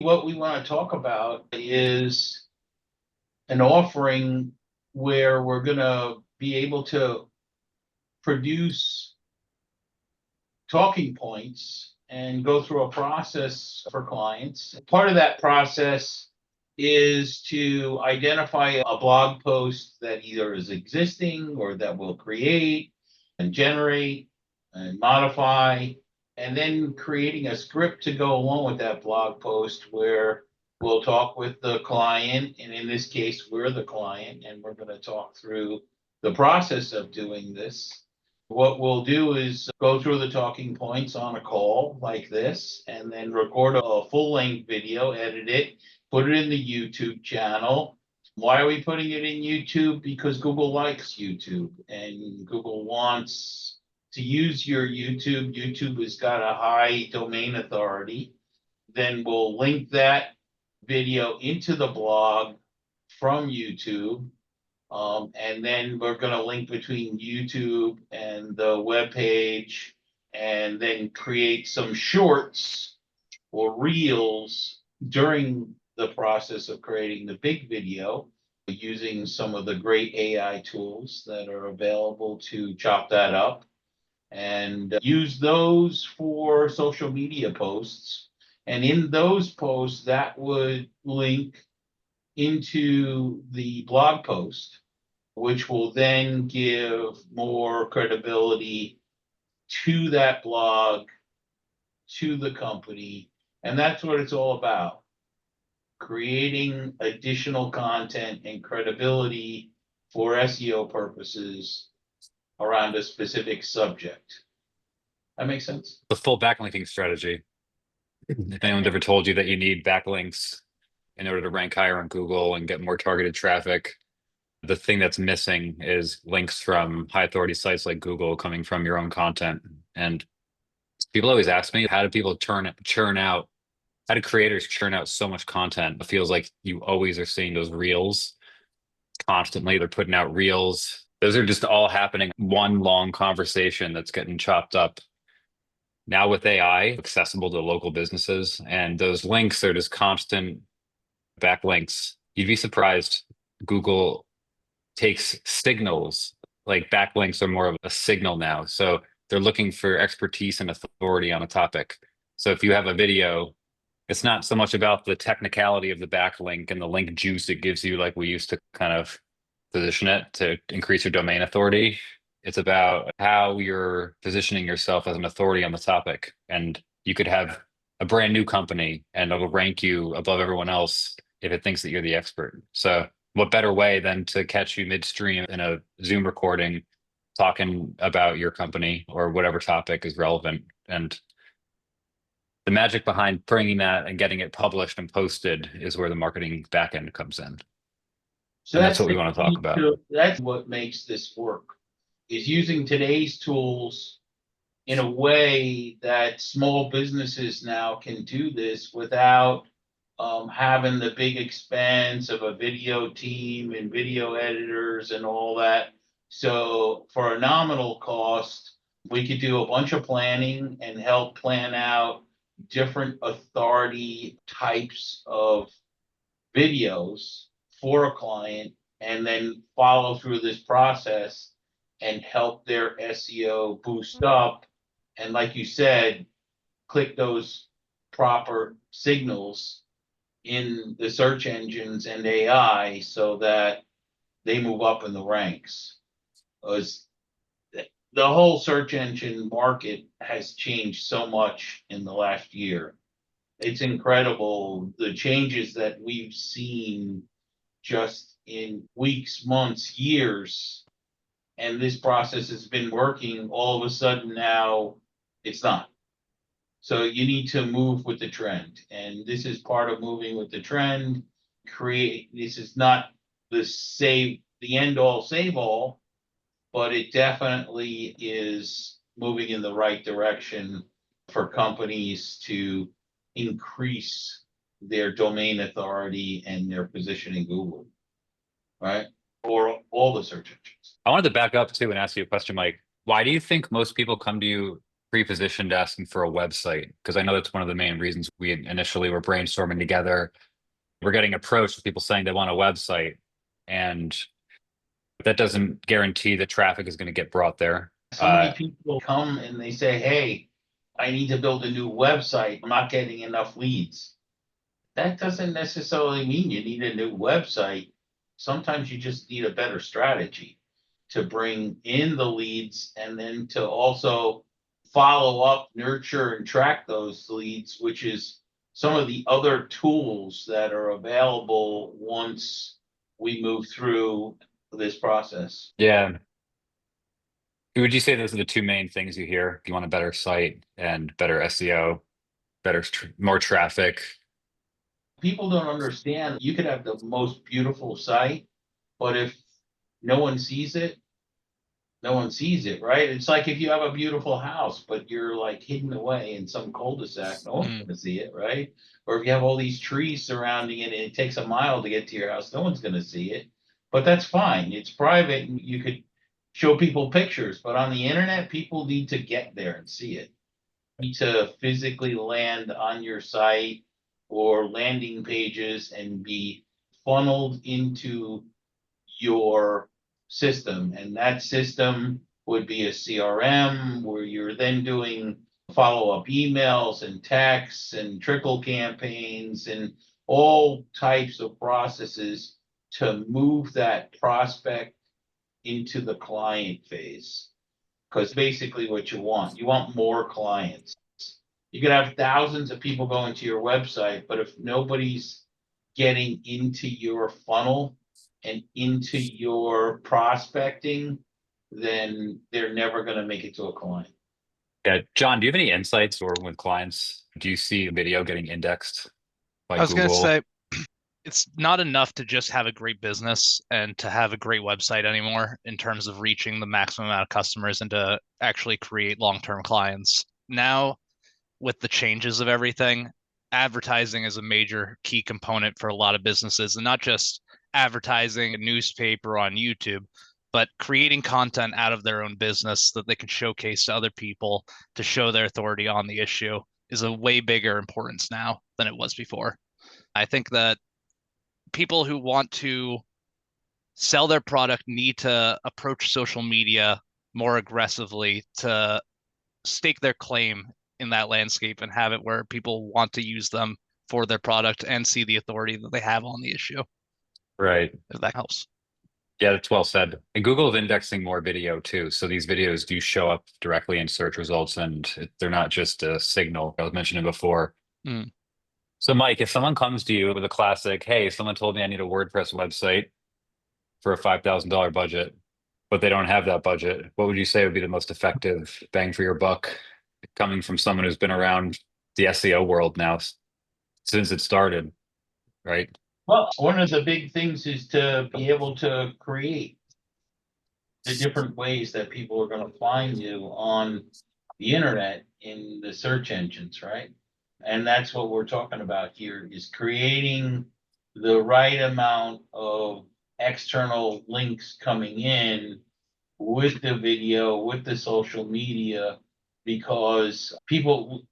What we want to talk about is an offering where we're going to be able to produce talking points and go through a process for clients. Part of that process is to identify a blog post that either is existing or that we'll create and generate and modify, and then creating a script to go along with that blog post where we'll talk with the client. And in this case, we're the client, and we're going to talk through the process of doing this. What we'll do is go through the talking points on a call like this, and then record a full-length video, edit it, put it in the YouTube channel. Why are we putting it in YouTube? Because Google likes YouTube, and Google wants to use your YouTube. YouTube has got a high domain authority. Then we'll link that video into the blog from YouTube. And then we're going to link between YouTube and the web page, and then create some shorts or reels during the process of creating the big video, using some of the great AI tools that are available to chop that up, and use those for social media posts. And in those posts, that would link into the blog post, which will then give more credibility to that blog, to the company. And that's what it's all about: creating additional content and credibility for SEO purposes around a specific subject. That makes sense? The full backlinking strategy. If anyone's ever told you that you need backlinks in order to rank higher on Google and get more targeted traffic, the thing that's missing is links from high authority sites like Google coming from your own content. And people always ask me, how do people churn out? How do creators churn out so much content? It feels like you always are seeing those reels constantly. They're putting out reels. Those are just all happening. One long conversation that's getting chopped up. Now with AI, accessible to local businesses, and those links are just constant backlinks. You'd be surprised. Google takes signals, like backlinks are more of a signal now. So they're looking for expertise and authority on a topic. So if you have a video, it's not so much about the technicality of the backlink and the link juice it gives you, like we used to kind of position it to increase your domain authority. It's about how you're positioning yourself as an authority on the topic. And you could have a brand new company and it'll rank you above everyone else if it thinks that you're the expert. So what better way than to catch you midstream in a Zoom recording talking about your company or whatever topic is relevant. And the magic behind bringing that and getting it published and posted is where the marketing backend comes in. So and that's what we want to talk about. That's what makes this work, is using today's tools in a way that small businesses now can do this without having the big expense of a video team and video editors and all that. So for a nominal cost, we could do a bunch of planning and help plan out different authority types of videos for a client, and then follow through this process and help their SEO boost up. And like you said, click those proper signals in the search engines and AI so that they move up in the ranks. Because the whole search engine market has changed so much in the last year. It's incredible the changes that we've seen just in weeks, months, years. And this process has been working. All of a sudden now it's not. So you need to move with the trend. And this is part of moving with the trend. This is not the end all save all, but it definitely is moving in the right direction for companies to increase their domain authority and their position in Google, right? Or all the search engines. I wanted to back up too and ask you a question, Mike. Why do you think most people come to you pre-positioned asking for a website? Because I know that's one of the main reasons we initially were brainstorming together. We're getting approached with people saying they want a website, and that doesn't guarantee that traffic is going to get brought there. So many people come and they say, hey, I need to build a new website. I'm not getting enough leads. That doesn't necessarily mean you need a new website. Sometimes you just need a better strategy to bring in the leads and then to also follow up, nurture, and track those leads, which is some of the other tools that are available once we move through this process. Yeah. Would you say those are the two main things you hear? You want a better site and better SEO, more traffic. People don't understand you could have the most beautiful site, but if no one sees it, no one sees it, right? It's like if you have a beautiful house, but you're like hidden away in some cul-de-sac, no one's gonna see it, right? Or if you have all these trees surrounding it and it takes a mile to get to your house, no one's gonna see it. But that's fine. It's private and you could show people pictures, but on the internet, people need to get there and see it. Need to physically land on your site or landing pages and be funneled into your system. And that system would be a CRM where you're then doing follow-up emails and texts and trickle campaigns and all types of processes to move that prospect into the client phase. Because basically what you want more clients. You could have thousands of people going to your website, but if nobody's getting into your funnel and into your prospecting, then they're never going to make it to a client. Yeah. John, do you have any insights or with clients? Do you see video getting indexed by I was going to Google? say, it's not enough to just have a great business and to have a great website anymore in terms of reaching the maximum amount of customers and to actually create long-term clients. Now, with the changes of everything, advertising is a major key component for a lot of businesses, and not just advertising a newspaper on YouTube, but creating content out of their own business that they can showcase to other people to show their authority on the issue is a way bigger importance now than it was before. I think that people who want to sell their product need to approach social media more aggressively to stake their claim in that landscape and have it where people want to use them for their product and see the authority that they have on the issue. Right. If that helps. Yeah, that's well said. And Google is indexing more video too. So these videos do show up directly in search results and they're not just a signal. I was mentioning before. Mm. So Mike, if someone comes to you with a classic, hey, someone told me I need a WordPress website for a $5,000 budget, but they don't have that budget, what would you say would be the most effective bang for your buck coming from someone who's been around the SEO world now since it started, right? Well, one of the big things is to be able to create the different ways that people are going to find you on the internet in the search engines, right? And that's what we're talking about here is creating the right amount of external links coming in with the video, with the social media, because people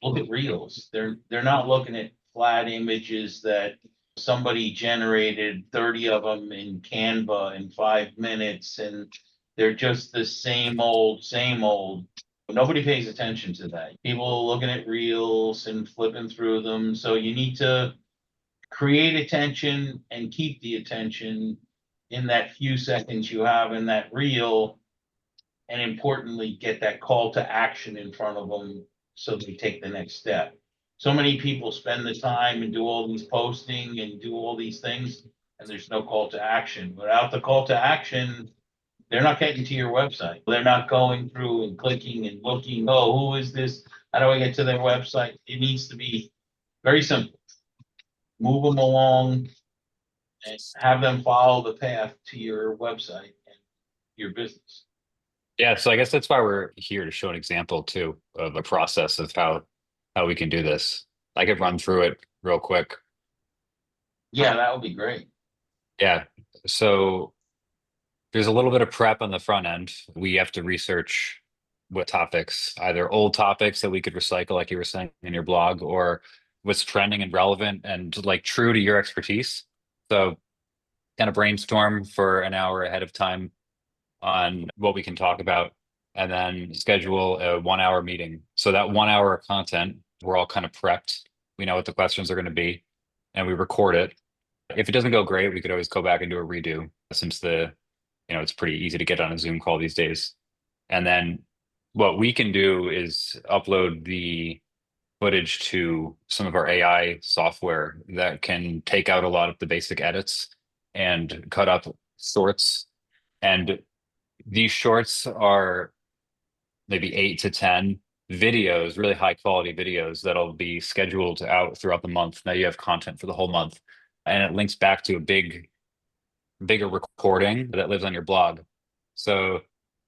look at reels. They're not looking at flat images that somebody generated 30 of them in Canva in 5 minutes, and they're just the same old, same old. Nobody pays attention to that. People are looking at reels and flipping through them. So you need to create attention and keep the attention in that few seconds you have in that reel, and importantly, get that call to action in front of them so they take the next step. So many people spend the time and do all these posting and do all these things, and there's no call to action. Without the call to action, they're not getting to your website. They're not going through and clicking and looking, oh, who is this? How do I get to their website? It needs to be very simple. Move them along and have them follow the path to your website and your business. Yeah, so I guess that's why we're here to show an example too of a process of how we can do this. I could run through it real quick. Yeah, that would be great. Yeah. So there's a little bit of prep on the front end. We have to research what topics, either old topics that we could recycle, like you were saying in your blog, or what's trending and relevant and like true to your expertise. So kind of brainstorm for an hour ahead of time on what we can talk about, and then schedule a 1 hour meeting. So that 1 hour of content, we're all kind of prepped. We know what the questions are going to be, and we record it. If it doesn't go great, we could always go back and do a redo, since it's pretty easy to get on a Zoom call these days. And then what we can do is upload the footage to some of our AI software that can take out a lot of the basic edits and cut up shorts. And these shorts are maybe 8 to 10 videos, really high quality videos that'll be scheduled out throughout the month. Now you have content for the whole month, and it links back to a bigger recording that lives on your blog. So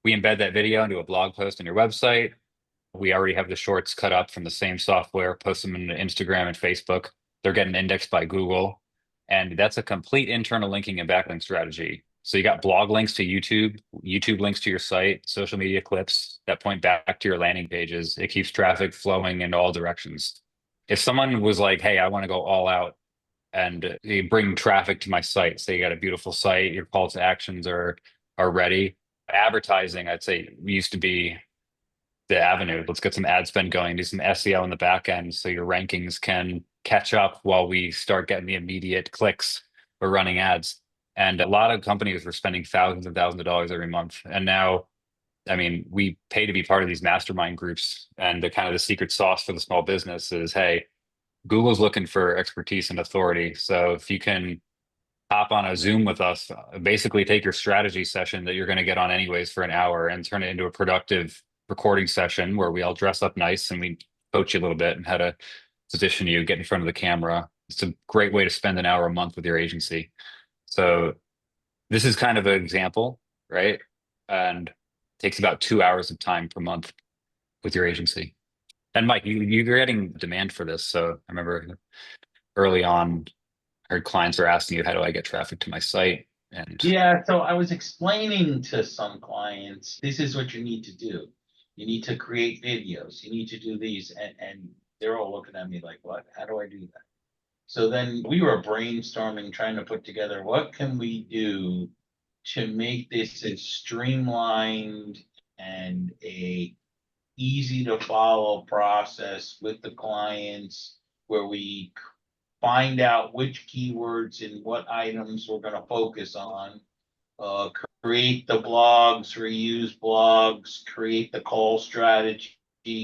we embed that video into a blog post on your website. We already have the shorts cut up from the same software, post them into Instagram and Facebook. They're getting indexed by Google. And that's a complete internal linking and backlink strategy. So you got blog links to YouTube, YouTube links to your site, social media clips that point back to your landing pages. It keeps traffic flowing in all directions. If someone was like, hey, I want to go all out and you bring traffic to my site, say you got a beautiful site, your call to actions are ready. Advertising, I'd say, used to be the avenue. Let's get some ad spend going, do some SEO in the back end so your rankings can catch up while we start getting the immediate clicks for running ads. And a lot of companies were spending thousands and thousands of dollars every month. And now, I mean, we pay to be part of these mastermind groups. And the kind of the secret sauce for the small business is, hey, Google's looking for expertise and authority. So if you can hop on a Zoom with us, basically take your strategy session that you're going to get on anyways for an hour and turn it into a productive recording session where we all dress up nice and we coach you a little bit and how to position you, get in front of the camera. It's a great way to spend an hour a month with your agency. So this is kind of an example, right? And it takes about 2 hours of time per month with your agency. And Mike, you're getting demand for this. So I remember early on, I heard clients are asking you, how do I get traffic to my site? And Yeah, so I was explaining to some clients, this is what you need to do. You need to create videos. You need to do these, and they're all looking at me like, what? How do I do that? So then we were brainstorming, trying to put together what can we do to make this as streamlined and a easy to follow process with the clients, where we find out which keywords and what items we're going to focus on, create the blogs, reuse blogs, create the call strategy,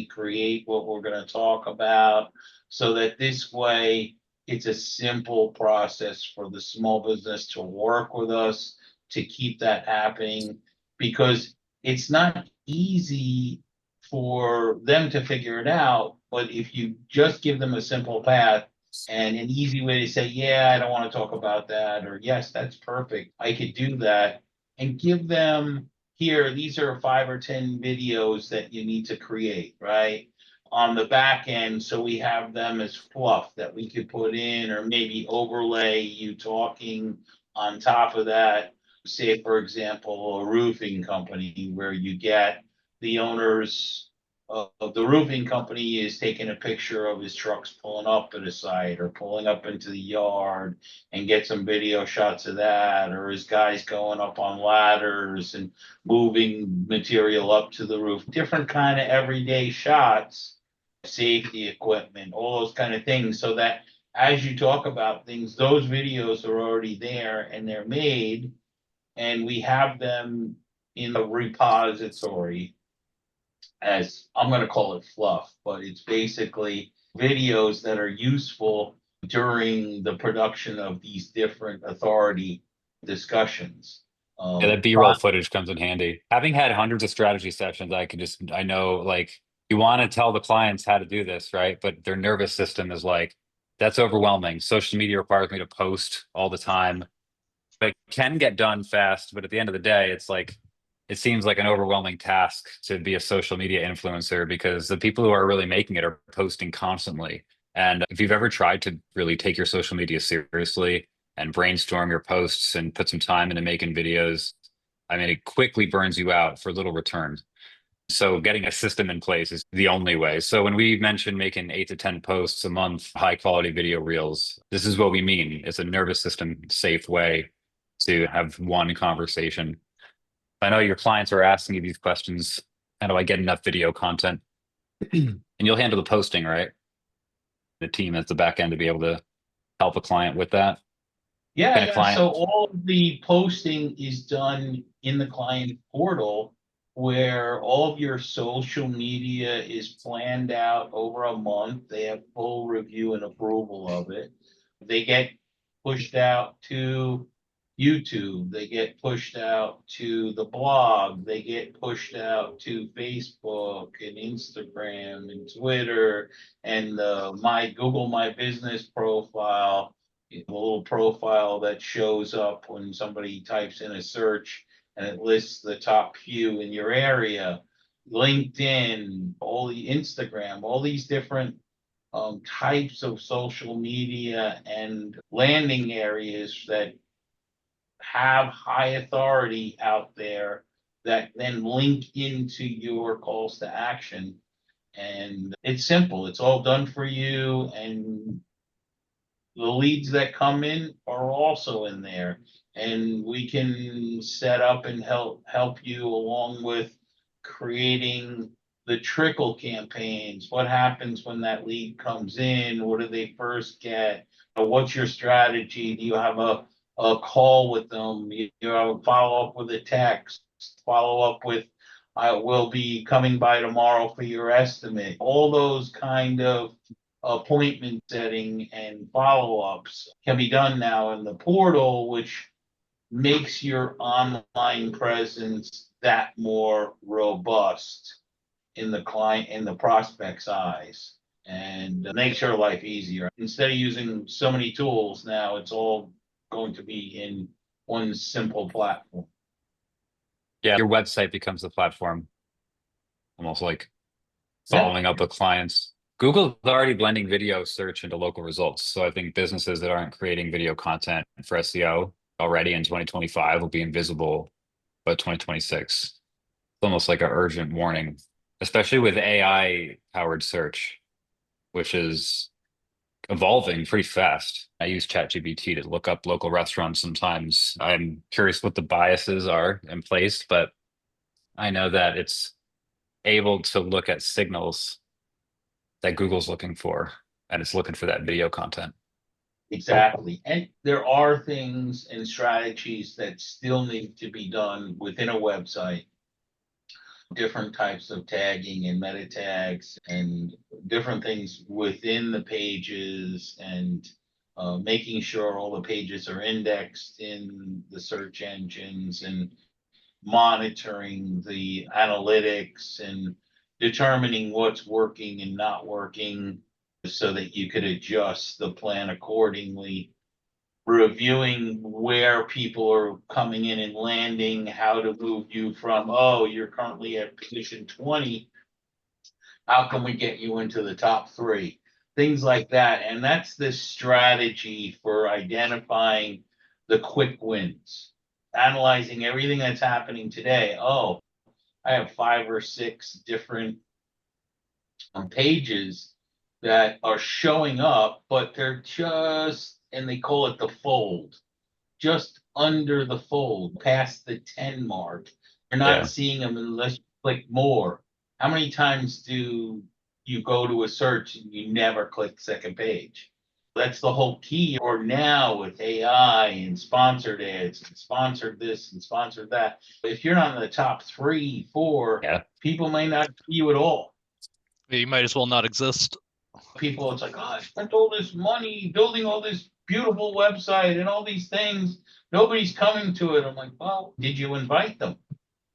create what we're going to talk about, so that this way it's a simple process for the small business to work with us to keep that happening, because it's not easy for them to figure it out. But if you just give them a simple path and an easy way to say, yeah, I don't want to talk about that, or yes, that's perfect, I could do that, and give them, here, these are 5 or 10 videos that you need to create, right? On the back end, so we have them as fluff that we could put in, or maybe overlay you talking on top of that. Say, for example, a roofing company where you get the owners of the roofing company is taking a picture of his trucks pulling up at a site or pulling up into the yard, and get some video shots of that, or his guys going up on ladders and moving material up to the roof, different kind of everyday shots, safety equipment, all those kind of things, so that as you talk about things, those videos are already there and they're made, and we have them in the repository as, I'm going to call it fluff, but it's basically videos that are useful during the production of these different authority discussions. yeah, that B-roll footage comes in handy. Having had hundreds of strategy sessions, I know, like, you want to tell the clients how to do this, right? But their nervous system is like, that's overwhelming. Social media requires me to post all the time. But it can get done fast, but at the end of the day, it's like, it seems like an overwhelming task to be a social media influencer, because the people who are really making it are posting constantly. And if you've ever tried to really take your social media seriously and brainstorm your posts and put some time into making videos, I mean, it quickly burns you out for little return. So getting a system in place is the only way. So when we mention making 8 to 10 posts a month, high quality video reels, this is what we mean. It's a nervous system safe way to have one conversation. I know your clients are asking you these questions. How do I get enough video content? And you'll handle the posting, right? The team at the back end to be able to help a client with that. Yeah, Can a yeah. So client? all of the posting is done in the client portal where all of your social media is planned out over a month. They have full review and approval of it. They get pushed out to YouTube, they get pushed out to the blog, they get pushed out to Facebook and Instagram and Twitter and my Google My Business profile, a little profile that shows up when somebody types in a search and it lists the top few in your area. LinkedIn, all the Instagram, all these different types of social media and landing areas that have high authority out there that then link into your calls to action. And it's simple, it's all done for you. And the leads that come in are also in there. And we can set up and help you along with creating the trickle campaigns. What happens when that lead comes in? What do they first get? What's your strategy? Do you have a call with them? You know, follow up with a text, follow up with I will be coming by tomorrow for your estimate. All those kind of appointment setting and follow-ups can be done now in the portal, which makes your online presence that more robust in the client, in the prospect's eyes, and makes your life easier. Instead of using so many tools now, it's all going to be in one simple platform. Yeah, your website becomes the platform, almost like Yeah, following up with clients. Google's already blending video search into local results. So I think businesses that aren't creating video content for SEO already in 2025 will be invisible by 2026. It's almost like an urgent warning, especially with AI powered search, which is evolving pretty fast. I use ChatGPT to look up local restaurants sometimes. I'm curious what the biases are in place, but I know that it's able to look at signals that Google's looking for, and it's looking for that video content. exactly. And there are things and strategies that still need to be done within a website, different types of tagging and meta tags and different things within the pages, and making sure all the pages are indexed in the search engines, and monitoring the analytics and determining what's working and not working so that you could adjust the plan accordingly, reviewing where people are coming in and landing, how to move you from, oh, you're currently at position 20. How can we get you into the top 3? Things like that. And that's the strategy for identifying the quick wins, analyzing everything that's happening today. Oh, I have 5 or 6 different pages that are showing up, but they're just, and they call it the fold, just under the fold, past the 10 mark. You're not Yeah. seeing them unless you click more. How many times do you go to a search and you never click second page? That's the whole key. Or now with AI and sponsored ads and sponsored this and sponsored that, if you're not in the top 3, 4, Yeah. people may not see you at all. You might as well not exist. People, it's like, oh, I spent all this money building all this beautiful website and all these things. Nobody's coming to it. I'm like, well, did you invite them?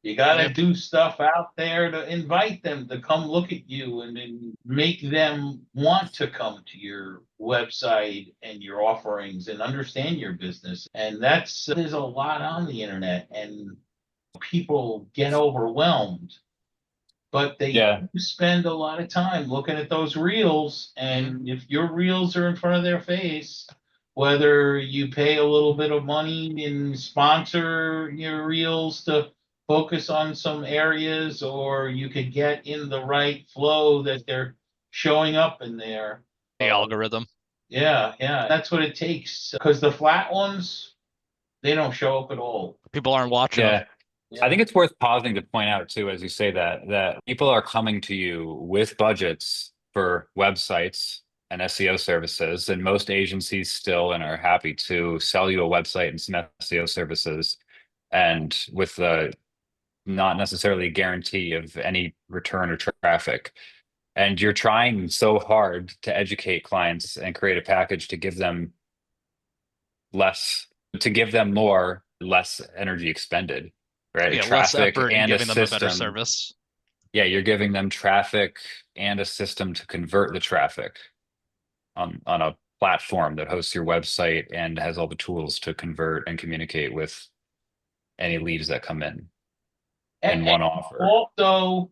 You got to Yep. do stuff out there to invite them to come look at you and then make them want to come to your website and your offerings and understand your business. And there's a lot on the internet, and people get overwhelmed, but they Yeah. spend a lot of time looking at those reels. And if your reels are in front of their face, whether you pay a little bit of money and sponsor your reels to focus on some areas, or you could get in the right flow that they're showing up in there. The algorithm. Yeah, yeah, that's what it takes. Because the flat ones, they don't show up at all. People aren't watching them. Yeah. I think it's worth pausing to point out too, as you say that people are coming to you with budgets for websites and SEO services, and most agencies still and are happy to sell you a website and some SEO services, and with the not necessarily a guarantee of any return or traffic. And you're trying so hard to educate clients and create a package to give them more, less energy expended, right? Yeah, less Traffic effort in and a giving them a better system. service. Yeah, you're giving them traffic and a system to convert the traffic on a platform that hosts your website and has all the tools to convert and communicate with any leads that come in one offer. Also,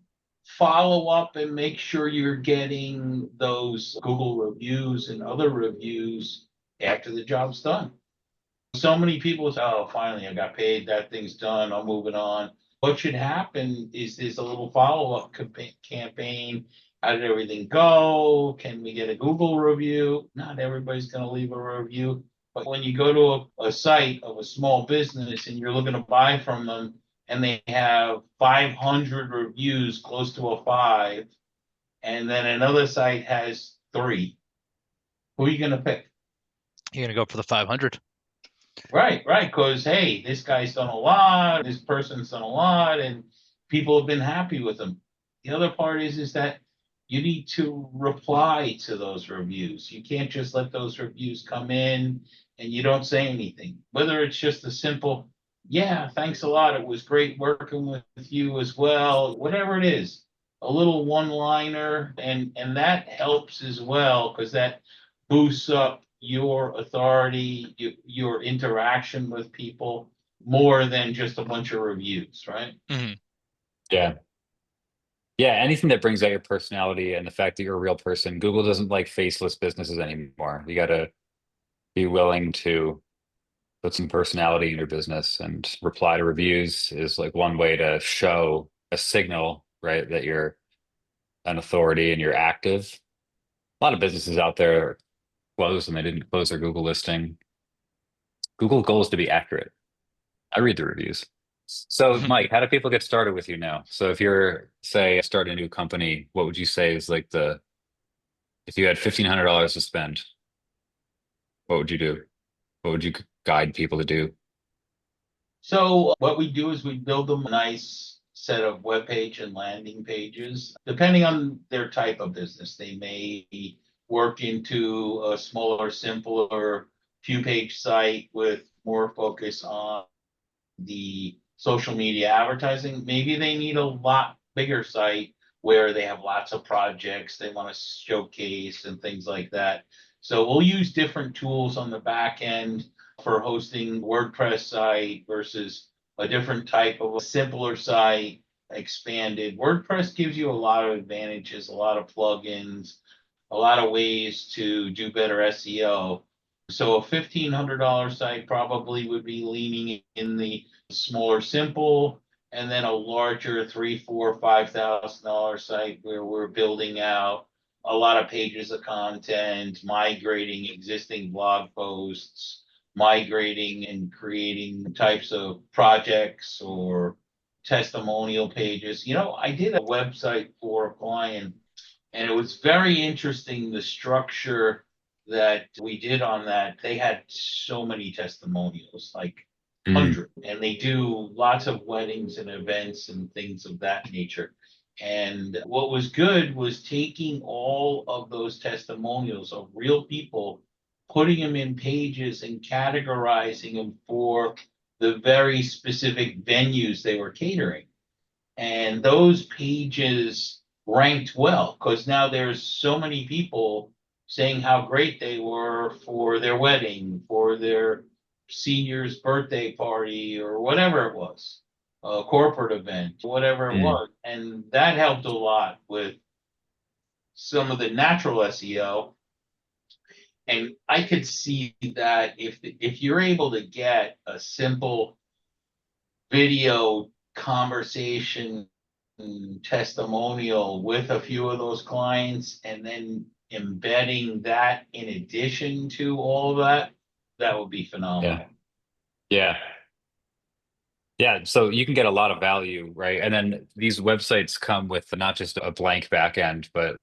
follow up and make sure you're getting those Google reviews and other reviews after the job's done. So many people say, oh, finally, I got paid, that thing's done, I'm moving on. What should happen is there's a little follow-up campaign. How did everything go? Can we get a Google review? Not everybody's going to leave a review. But when you go to a site of a small business and you're looking to buy from them, and they have 500 reviews, close to a 5, and then another site has 3, who are you going to pick? You're gonna go for the 500. Right, because hey, this guy's done a lot, this person's done a lot, and people have been happy with them. The other part is that you need to reply to those reviews. You can't just let those reviews come in and you don't say anything. Whether it's just a simple, yeah, thanks a lot, it was great working with you as well, whatever it is, a little one-liner, and that helps as well, because that boosts up your authority, your interaction with people more than just a bunch of reviews, right? Mm-hmm. Yeah. Yeah, anything that brings out your personality and the fact that you're a real person. Google doesn't like faceless businesses anymore. You got to be willing to put some personality in your business, and reply to reviews is like one way to show a signal, right, that you're an authority and you're active. A lot of businesses out there closed and they didn't close their Google listing. Google goal is to be accurate. I read the reviews. So, Mike, how do people get started with you now? So, if you're, say, start a new company, what would you say is like if you had $1,500 to spend, what would you do? What would you guide people to do? So what we do is we build them a nice set of web page and landing pages. Depending on their type of business, they may work into a smaller, simpler few-page site with more focus on the social media advertising. Maybe they need a lot bigger site where they have lots of projects they want to showcase and things like that. So we'll use different tools on the back end for hosting WordPress site versus a different type of a simpler site, expanded. WordPress gives you a lot of advantages, a lot of plugins, a lot of ways to do better SEO. So a $1,500 site probably would be leaning in the smaller, simple, and then a larger $3,000, $4,000, $5,000 site where we're building out a lot of pages of content, migrating existing blog posts, migrating and creating types of projects or testimonial pages. I did a website for a client, and it was very interesting, the structure that we did on that. They had so many testimonials, like 100, and they do lots of weddings and events and things of that nature. And what was good was taking all of those testimonials of real people, putting them in pages and categorizing them for the very specific venues they were catering. And those pages ranked well because now there's so many people saying how great they were for their wedding, for their senior's birthday party, or whatever it was, a corporate event, whatever it was. And that helped a lot with some of the natural SEO. And I could see that if you're able to get a simple video conversation testimonial with a few of those clients and then embedding that in addition to all of that, that would be phenomenal. Yeah. Yeah, so you can get a lot of value, right? And then these websites come with not just a blank back end, but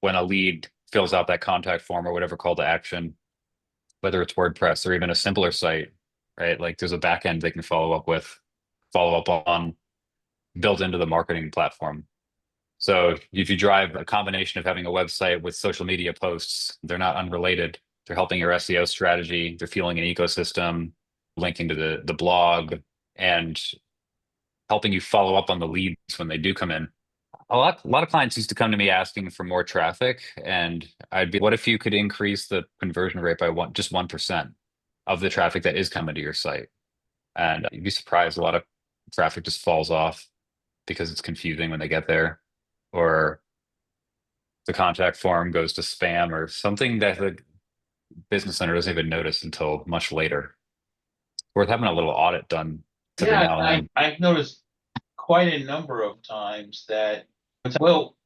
when a lead fills out that contact form or whatever call to action, whether it's WordPress or even a simpler site, right? Like there's a back end they can follow up on, built into the marketing platform. So if you drive a combination of having a website with social media posts, they're not unrelated. They're helping your SEO strategy. They're fueling an ecosystem, linking to the blog, and helping you follow up on the leads when they do come in. A lot of clients used to come to me asking for more traffic, and I'd be, what if you could increase the conversion rate by just 1% of the traffic that is coming to your site? And you'd be surprised, a lot of traffic just falls off because it's confusing when they get there, or the contact form goes to spam or something that the business owner doesn't even notice until much later. Worth having a little audit done every now and then. I've noticed quite a number of times that, well,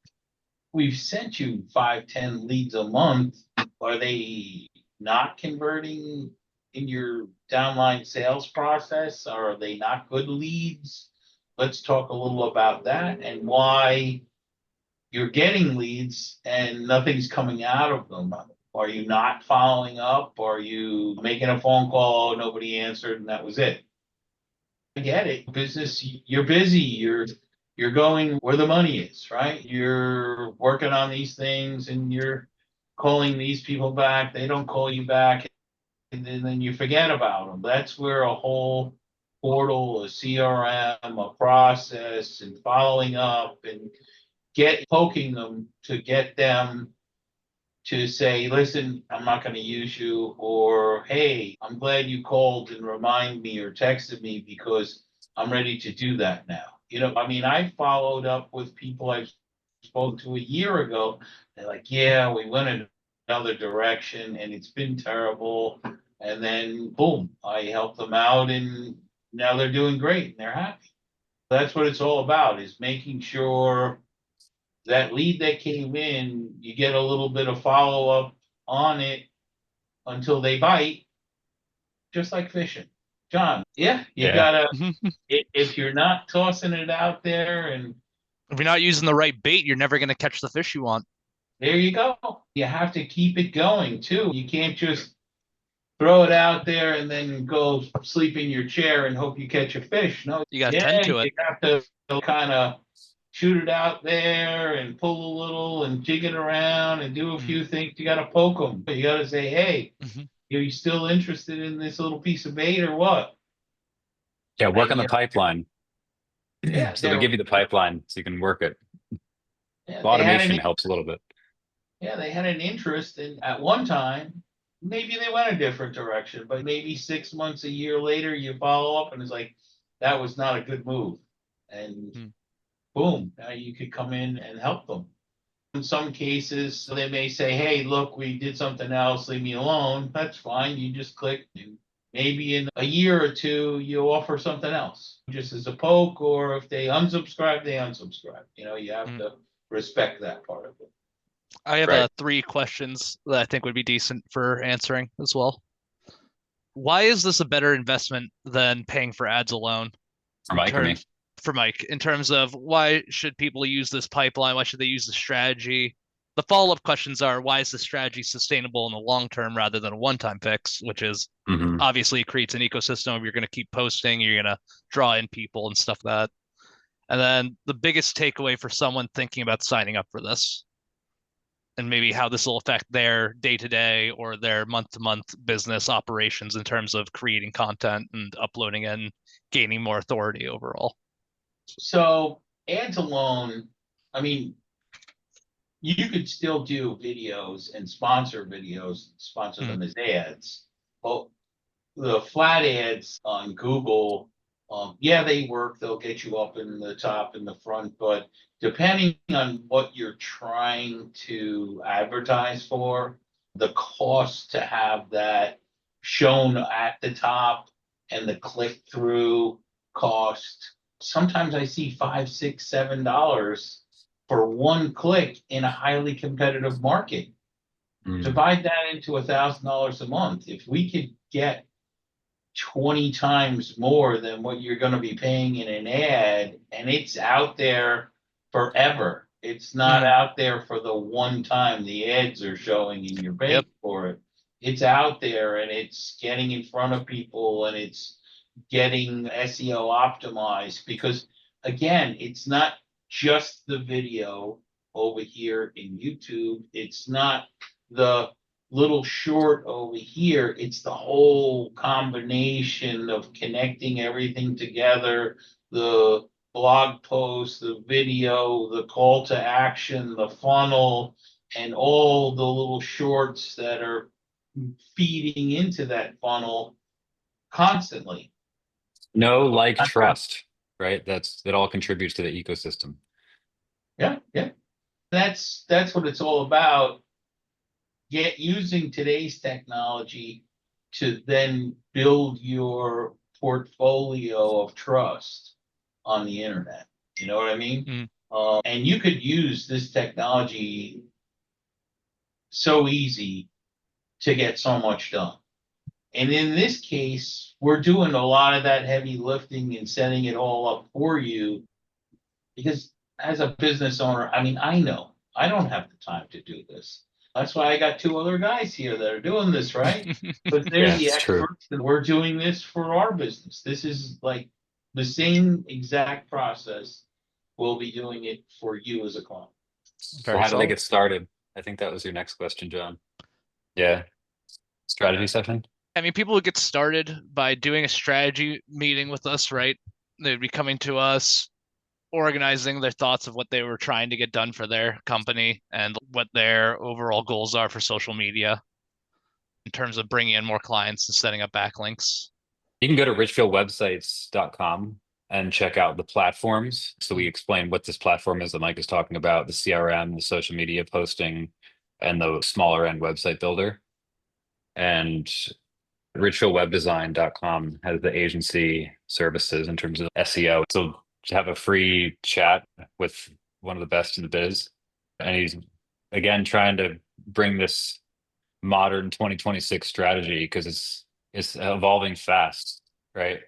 we've sent you 5-10 leads a month. Are they not converting in your downline sales process? Are they not good leads? Let's talk a little about that and why you're getting leads and nothing's coming out of them. Are you not following up? Are you making a phone call, nobody answered, and that was it? I get it. Business, you're busy. You're going where the money is, right? You're working on these things and you're calling these people back. They don't call you back, and then you forget about them. That's where a whole portal, a CRM, a process, and following up and poking them to get them to say, listen, I'm not going to use you, or hey, I'm glad you called and remind me or texted me because I'm ready to do that now. I mean, I followed up with people I spoke to a year ago. They're like, yeah, we went in another direction and it's been terrible. And then boom, I helped them out and now they're doing great and they're happy. That's what it's all about, is making sure that lead that came in, you get a little bit of follow-up on it until they bite, just like fishing. John, yeah, you gotta, if you're not tossing it out there and if you're not using the right bait, you're never going to catch the fish you want. there you go. You have to keep it going too. You can't just throw it out there and then go sleep in your chair and hope you catch a fish. No, You got to tend to it. You have to kind of shoot it out there and pull a little and jig it around and do a few things. You got to poke them. You got to say, hey, are you still interested in this little piece of bait or what? Yeah, work on the pipeline. Yeah, So we give you the pipeline so you can work it. yeah, Automation helps a little bit. Yeah, they had an interest in, at one time, maybe they went a different direction, but maybe 6 months, a year later, you follow up and it's like, that was not a good move. And boom, now you could come in and help them. In some cases, they may say, hey, look, we did something else, leave me alone. That's fine. You just click. And maybe in a year or two, you offer something else, just as a poke, or if they unsubscribe, they unsubscribe. You have to respect that part of it. I have 3 questions that I think would be decent for answering as well. Why is this a better investment than paying for ads alone? For Mike, in terms of why should people use this pipeline? Why should they use the strategy? The follow-up questions are, why is the strategy sustainable in the long term rather than a one-time fix, which is obviously creates an ecosystem. You're going to keep posting, you're going to draw in people and stuff like that. And then the biggest takeaway for someone thinking about signing up for this, and maybe how this will affect their day-to-day or their month-to-month business operations in terms of creating content and uploading and gaining more authority overall. So ads alone, I mean, you could still do videos and sponsor videos, sponsor them as ads. But the flat ads on Google, yeah, they work. They'll get you up in the top and the front, but depending on what you're trying to advertise for, the cost to have that shown at the top and the click-through cost sometimes I see $5, $6, $7 for one click in a highly competitive market. Divide that into $1,000 a month. If we could get 20 times more than what you're going to be paying in an ad, and it's out there forever. It's not out there for the one time the ads are showing and you're paying for it. It's out there and it's getting in front of people and it's getting SEO optimized, because again, it's not just the video over here in YouTube. It's not the little short over here. It's the whole combination of connecting everything together, the blog post, the video, the call to action, the funnel, and all the little shorts that are feeding into that funnel constantly. Know, like, trust, right? That all contributes to the ecosystem. Yeah. That's what it's all about. Using today's technology to then build your portfolio of trust on the internet. You know what I mean? And you could use this technology so easy to get so much done. And in this case, we're doing a lot of that heavy lifting and setting it all up for you, because as a business owner, I mean, I know I don't have the time to do this. That's why I got two other guys here that are doing this, right? But they're the experts, and we're doing this for our business. This is like the same exact process. We'll be doing it for you as a client. So how do they get started? I think that was your next question, John. Yeah. Strategy session. I mean, people would get started by doing a strategy meeting with us, right? They'd be coming to us, organizing their thoughts of what they were trying to get done for their company and what their overall goals are for social media in terms of bringing in more clients and setting up backlinks. You can go to richfieldwebsites.com and check out the platforms. So we explain what this platform is that Mike is talking about: the CRM, the social media posting, and the smaller end website builder. And richfieldwebdesign.com has the agency services in terms of SEO. So to have a free chat with one of the best in the biz. And he's, again, trying to bring this modern 2026 strategy because it's evolving fast, right?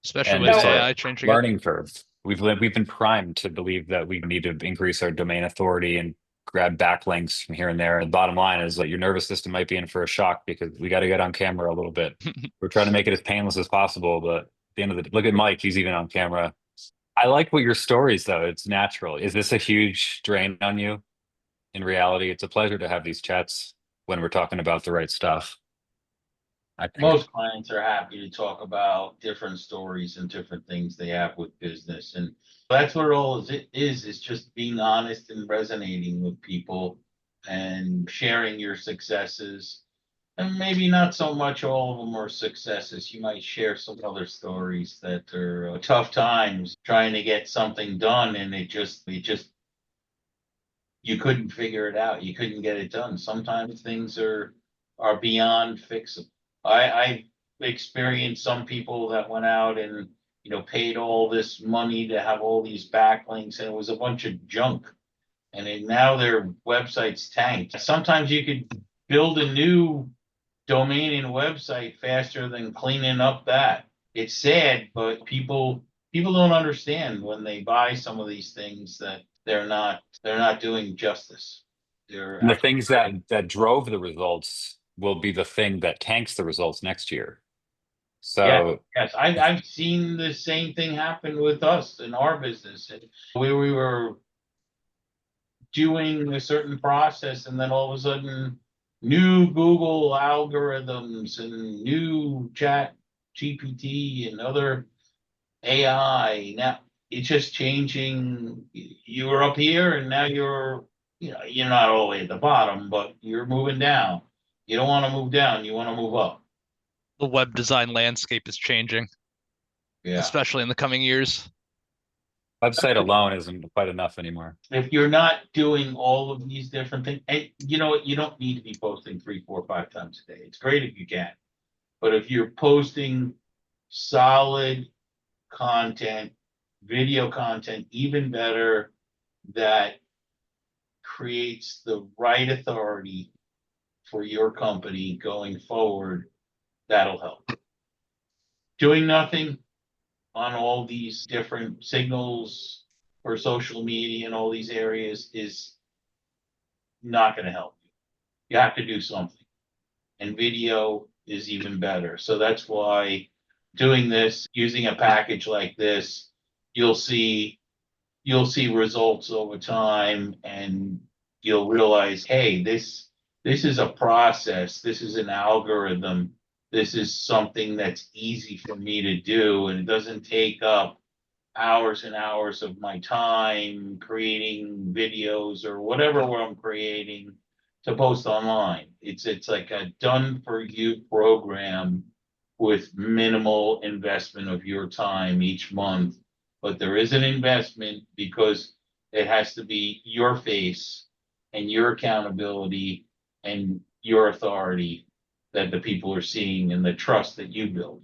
Especially And with it's AI a changing it. learning curve. We've been primed to believe that we need to increase our domain authority and grab backlinks from here and there. And the bottom line is that your nervous system might be in for a shock because we got to get on camera a little bit. We're trying to make it as painless as possible, but at the end of the day, look at Mike, he's even on camera. I like what your stories, though. It's natural. Is this a huge drain on you? In reality, it's a pleasure to have these chats when we're talking about the right stuff. I think Most clients are happy to talk about different stories and different things they have with business. And that's what it all is just being honest and resonating with people and sharing your successes. And maybe not so much all of them are successes. You might share some other stories that are tough times trying to get something done, and it just you couldn't figure it out. You couldn't get it done. Sometimes things are beyond fixable. I've experienced some people that went out and paid all this money to have all these backlinks, and it was a bunch of junk. And now their website's tanked. Sometimes you could build a new domain and website faster than cleaning up that. It's sad, but people don't understand when they buy some of these things that they're not doing justice. And the things that drove the results will be the thing that tanks the results next year. So yes, I've seen the same thing happen with us in our business. We were doing a certain process, and then all of a sudden new Google algorithms and new chat GPT and other AI. Now it's just changing. You were up here and now you're not all the way at the bottom, but you're moving down. You don't want to move down, you want to move up. The web design landscape is changing, especially in the coming years. Website alone isn't quite enough anymore. If you're not doing all of these different things, and you don't need to be posting 3, 4, 5 times a day. It's great if you can, but if you're posting solid content video content even better that creates the right authority for your company going forward, that'll help. Doing nothing on all these different signals for social media and all these areas is not going to help you. You have to do something. And video is even better. So that's why doing this, using a package like this, you'll see results over time, and you'll realize, hey, this is a process, this is an algorithm, this is something that's easy for me to do, and it doesn't take up hours and hours of my time creating videos or whatever I'm creating to post online. It's like a done for you program with minimal investment of your time each month. But there is an investment because it has to be your face and your accountability and your authority that the people are seeing and the trust that you build.